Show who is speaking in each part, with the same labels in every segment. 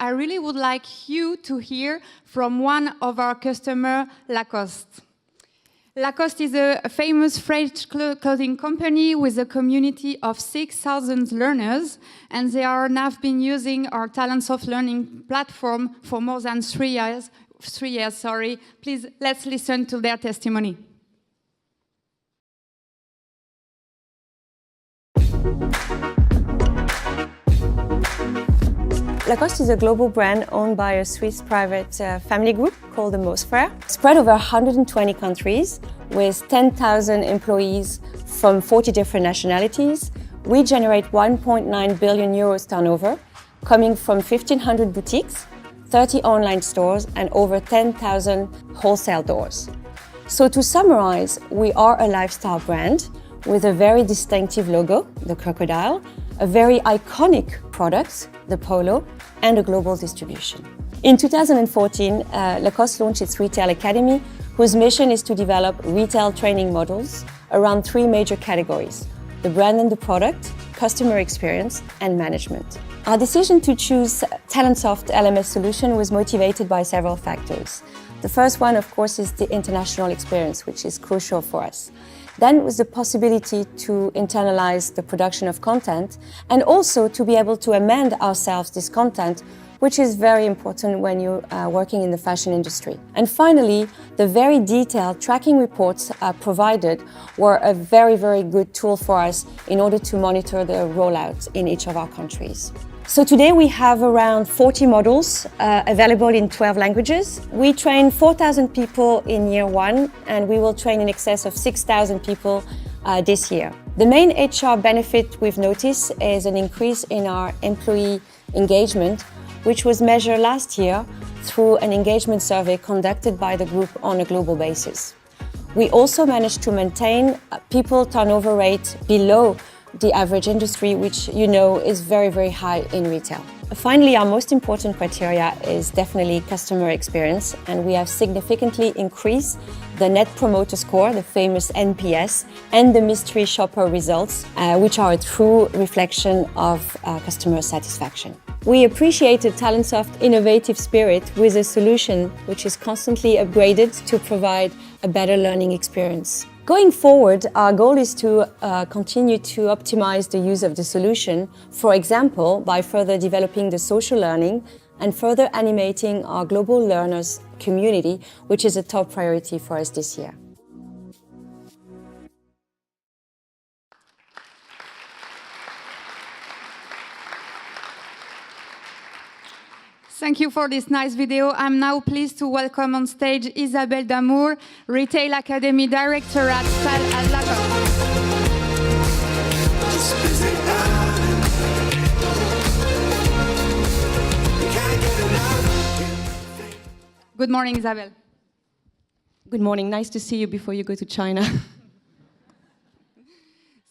Speaker 1: I really would like you to hear from one of our customers, Lacoste. Lacoste is a famous French clothing company with a community of 6,000 learners, and they are now been using our Talentsoft learning platform for more than 3 years. Please, let's listen to their testimony.
Speaker 2: Lacoste is a global brand owned by a Swiss private family group called the Mosfrère, spread over 120 countries with 10,000 employees from 40 different nationalities. We generate 1.9 billion euros turnover, coming from 1,500 boutiques, 30 online stores and over 10,000 wholesale doors. So to summarize, we are a lifestyle brand with a very distinctive logo, the crocodile, a very iconic product, the polo, and a global distribution. In 2014, Lacoste launched its Retail Academy, whose mission is to develop retail training models around 3 major categories: the brand and the product, customer experience, and management. Our decision to choose Talentsoft LMS solution was motivated by several factors. The first one, of course, is the international experience, which is crucial for us. Then it was the possibility to internalize the production of content and also to be able to amend ourselves this content, which is very important when you are working in the fashion industry. And finally, the very detailed tracking reports provided were a very, very good tool for us in order to monitor the rollout in each of our countries. So today we have around 40 models available in 12 languages. We train 4,000 people in year 1 and we will train in excess of 6,000 people this year. The main HR benefit we've noticed is an increase in our employee engagement, which was measured last year through an engagement survey conducted by the group on a global basis. We also managed to maintain people turnover rate below the average industry, which you know is very, very high in retail. Finally, our most important criteria is definitely customer experience, and we have significantly increased the Net Promoter Score, the famous NPS, and the mystery shopper results, which are a true reflection of customer satisfaction. We appreciated Talentsoft's innovative spirit with a solution which is constantly upgraded to provide a better learning experience. Going forward, our goal is to continue to optimize the use of the solution, for example, by further developing the social learning and further animating our global learners community, which is a top priority for us this year.
Speaker 1: Thank you for this nice video. I'm now pleased to welcome on stage Isabelle Damour, Retail Academy Director at Lacoste. Good morning, Isabelle.
Speaker 3: Good morning. Nice to see you before you go to China.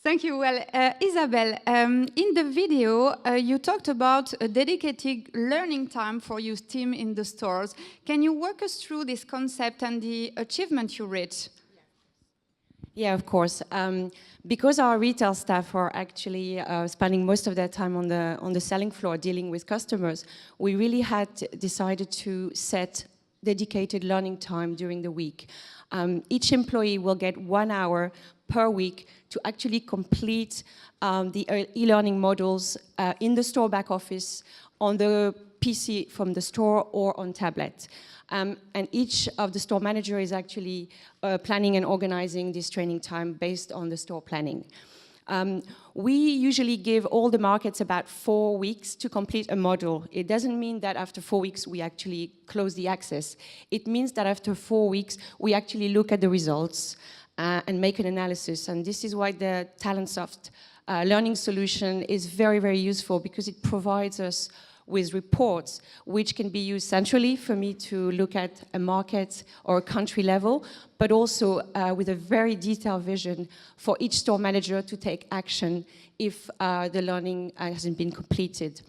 Speaker 1: Thank you. Well, Isabelle, in the video, you talked about a dedicated learning time for your team in the stores. Can you walk us through this concept and the achievement you reached?
Speaker 3: Yeah, of course. Because our retail staff are actually spending most of their time on the selling floor dealing with customers, we really had decided to set dedicated learning time during the week. Each employee will get 1 hour per week to actually complete the e-learning modules in the store back office, on the PC from the store or on tablet. And each of the store manager is actually planning and organizing this training time based on the store planning. We usually give all the markets about 4 weeks to complete a module. It doesn't mean that after 4 weeks we actually close the access. It means that after 4 weeks we actually look at the results and make an analysis. And this is why the Talentsoft learning solution is very, very useful, because it provides us with reports which can be used centrally for me to look at a market or a country level, but also with a very detailed vision for each store manager to take action if the learning hasn't been completed.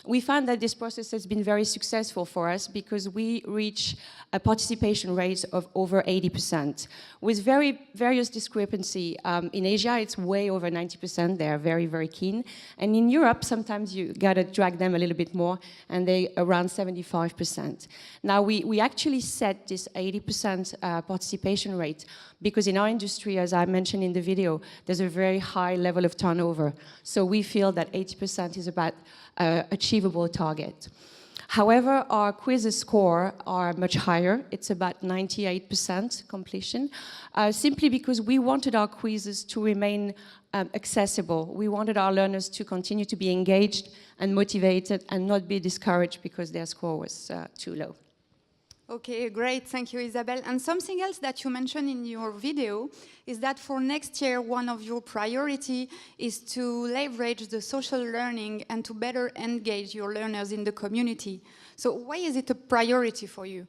Speaker 3: we found that this process has been very successful for us because we reach a participation rate of over 80%, with various discrepancy. In Asia, it's way over 90%. They are very, very keen. And in Europe, sometimes you gotta drag them a little bit more, and they around 75%. Now, we actually set this 80% participation rate because in our industry, as I mentioned in the video, there's a very high level of turnover. So we feel that 80% is about achievable target. However, our quizzes score are much higher. It's about 98% completion, simply because we wanted our quizzes to remain accessible. We wanted our learners to continue to be engaged and motivated and not be discouraged because their score was too low.
Speaker 1: Okay, great. Thank you, Isabelle. And something else that you mentioned in your video is that for next year, one of your priority is to leverage the social learning and to better engage your learners in the community. So why is it a priority for you?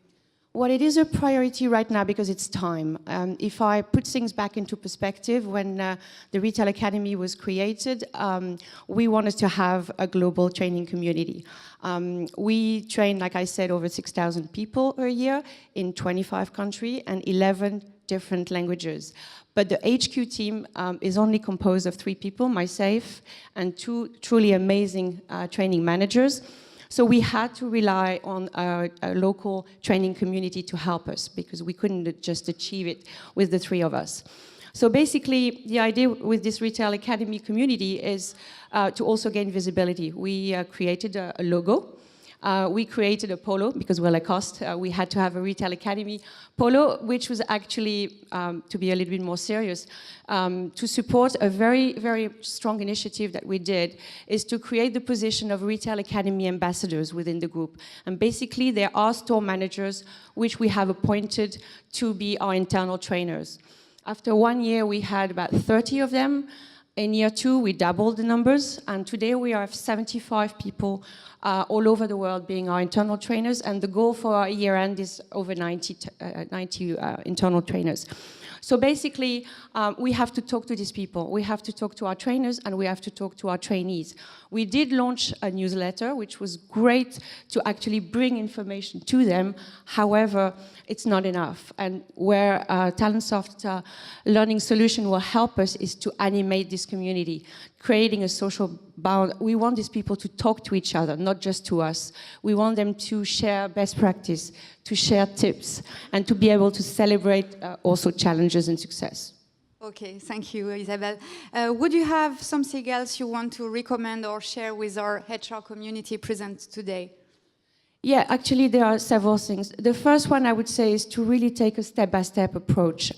Speaker 3: Well, it is a priority right now because it's time. If I put things back into perspective, when the Retail Academy was created, we wanted to have a global training community. We train, like I said, over 6,000 people a year in 25 countries and 11 different languages. But the HQ team is only composed of 3 people, myself, and 2 truly amazing training managers. So we had to rely on a local training community to help us because we couldn't just achieve it with the 3 of us. So basically, the idea with this Retail Academy community is to also gain visibility. We created a logo. We created a polo because we're Lacoste. We had to have a Retail Academy polo, which was actually, to be a little bit more serious, to support a very, very strong initiative that we did, is to create the position of Retail Academy ambassadors within the group. And basically, there are store managers which we have appointed to be our internal trainers. After 1 year, we had about 30 of them. In year 2, we doubled the numbers, and today we have 75 people all over the world being our internal trainers, and the goal for our year end is over 90 internal trainers. So basically, we have to talk to these people. We have to talk to our trainers, and we have to talk to our trainees. We did launch a newsletter, which was great to actually bring information to them. However, it's not enough. And where Talentsoft learning solution will help us is to animate this community, creating a social bond. We want these people to talk to each other, not just to us. We want them to share best practice, to share tips, and to be able to celebrate also challenges and success.
Speaker 1: Okay, thank you, Isabelle. Would you have something else you want to recommend or share with our HR community present today?
Speaker 3: Yeah, actually, there are several things. The first one I would say is to really take a step-by-step approach.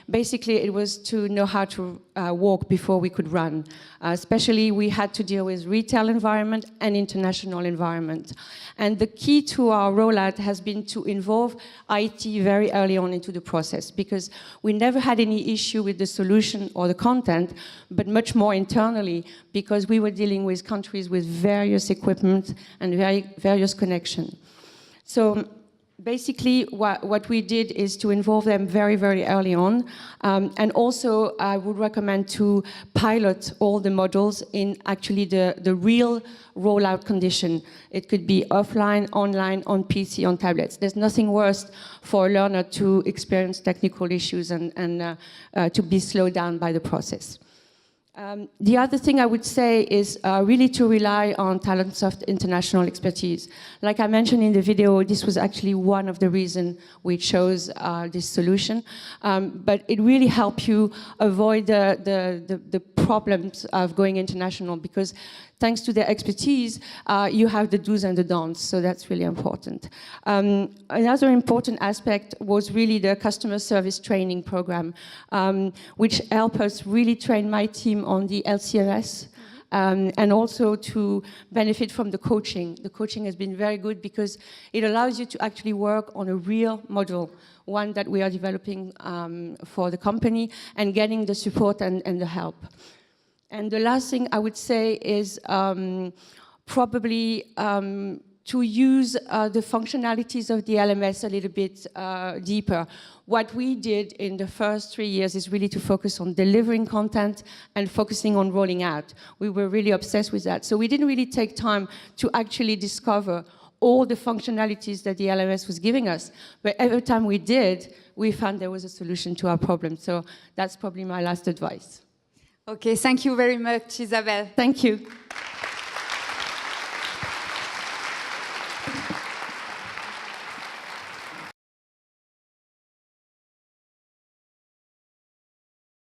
Speaker 3: Basically, it was to know how to walk before we could run. Especially, we had to deal with retail environment and international environment. And the key to our rollout has been to involve IT very early on into the process, because we never had any issue with the solution or the content, but much more internally, because we were dealing with countries with various equipment and various connections. So basically, what we did is to involve them very, very early on. And also, I would recommend to pilot all the modules in actually the real rollout condition. It could be offline, online, on PC, on tablets. There's nothing worse for a learner to experience technical issues and to be slowed down by the process. The other thing I would say is really to rely on Talentsoft international expertise. Like I mentioned in the video, this was actually one of the reasons we chose this solution. But it really helps you avoid the problems of going international, because thanks to their expertise, you have the do's and the don'ts, so that's really important. Another important aspect was really the customer service training program, which helped us really train my team on the LCMS, and also to benefit from the coaching. The coaching has been very good because it allows you to actually work on a real model, one that we are developing for the company, and getting the support and the help. And the last thing I would say is probably to use the functionalities of the LMS a little bit deeper. What we did in the first 3 years is really to focus on delivering content and focusing on rolling out. We were really obsessed with that. So we didn't really take time to actually discover all the functionalities that the LMS was giving us. But every time we did, we found there was a solution to our problem. So that's probably my last advice.
Speaker 1: Okay, thank you very much, Isabelle.
Speaker 3: Thank you.